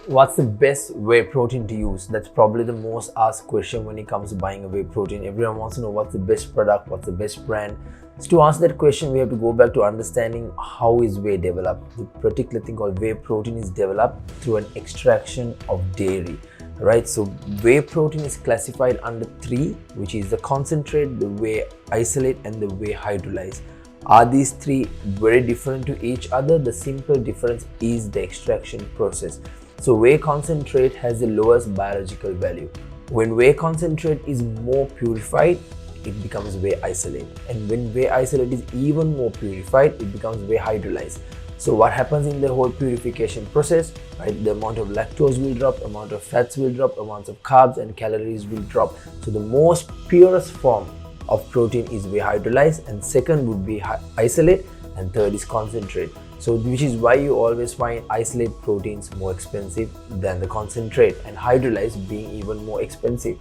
What's the best whey protein to use? That's probably the most asked question when it comes to buying a whey protein. Everyone wants to know what's the best product, what's the best brand. So to answer that question, we have to go back to understanding how is whey developed. The particular thing called whey protein is developed through an extraction of dairy, right? So whey protein is classified under three, which is the concentrate, the whey isolate, and the whey hydrolyze. Are these three very different to each other? The simple difference is the extraction process. So whey concentrate has the lowest biological value. When whey concentrate is more purified, it becomes whey isolate. And when whey isolate is even more purified, it becomes whey hydrolyze. So what happens in the whole purification process, right? The amount of lactose will drop, amount of fats will drop, amounts of carbs and calories will drop. So the most purest form of protein is whey hydrolyze, and second would be isolate, and third is concentrate. So which is why you always find isolate proteins more expensive than the concentrate, and hydrolyze being even more expensive.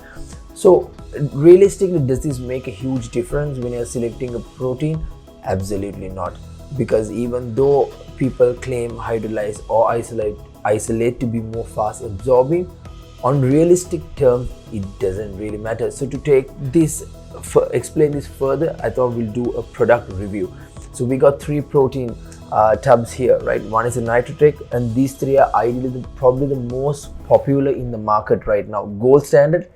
So realistically, does this make a huge difference when you're selecting a protein? Absolutely not, because even though people claim hydrolyze or isolate to be more fast absorbing, on realistic terms it doesn't really matter. So to take this explain this further, I thought we'll do a product review. So we got three protein tubs here, right? One is a Nitrotric, and these three are ideally probably the most popular in the market right now. Gold Standard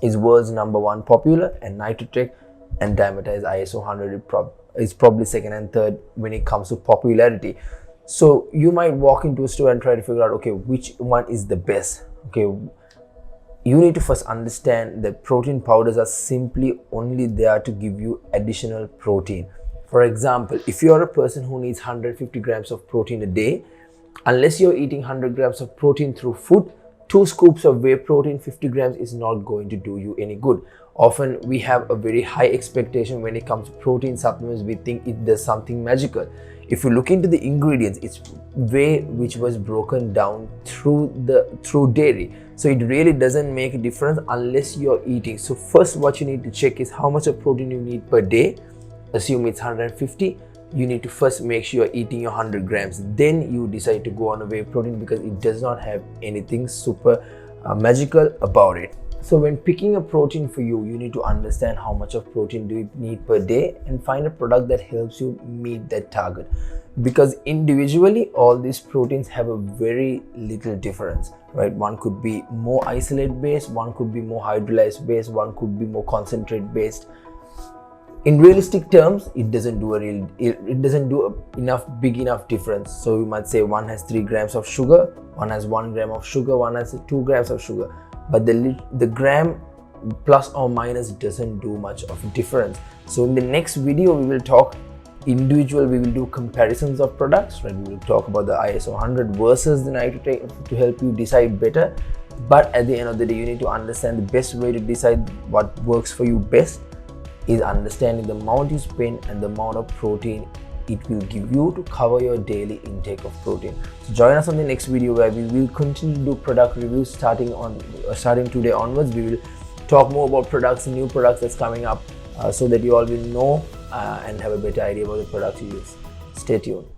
is world's #1 popular, and Nitrotric and Diameter is ISO 100 is probably second and third when it comes to popularity. So you might walk into a store and try to figure out, okay, which one is the best. Okay, you need to first understand that protein powders are simply only there to give you additional protein. For example, if you're a person who needs 150 grams of protein a day, unless you're eating 100 grams of protein through food, 2 scoops of whey protein 50 grams is not going to do you any good. Often we have a very high expectation when it comes to protein supplements. We think it does something magical. If you look into the ingredients, it's whey which was broken down through dairy. So it really doesn't make a difference unless you're eating. So first what you need to check is how much of protein you need per day. Assume it's 150. You need to first make sure you're eating your 100 grams. Then you decide to go on a whey protein, because it does not have anything super magical about it. So when picking a protein for you, you need to understand how much of protein do you need per day and find a product that helps you meet that target. Because individually, all these proteins have a very little difference, right? One could be more isolate based, one could be more hydrolyzed based, one could be more concentrate based. In realistic terms, it doesn't do big enough difference. So you might say one has 3 grams of sugar, one has 1 gram of sugar, one has 2 grams of sugar. But the gram plus or minus doesn't do much of a difference. So in the next video, we will talk individual, we will do comparisons of products, right? We will talk about the ISO 100 versus the Nitrotric to help you decide better. But at the end of the day, you need to understand the best way to decide what works for you best is understanding the amount you spend and the amount of protein it will give you to cover your daily intake of protein. So join us on the next video where we will continue to do product reviews starting today onwards. We will talk more about products, new products that's coming up, so that you all will know and have a better idea about the products you use. Stay tuned.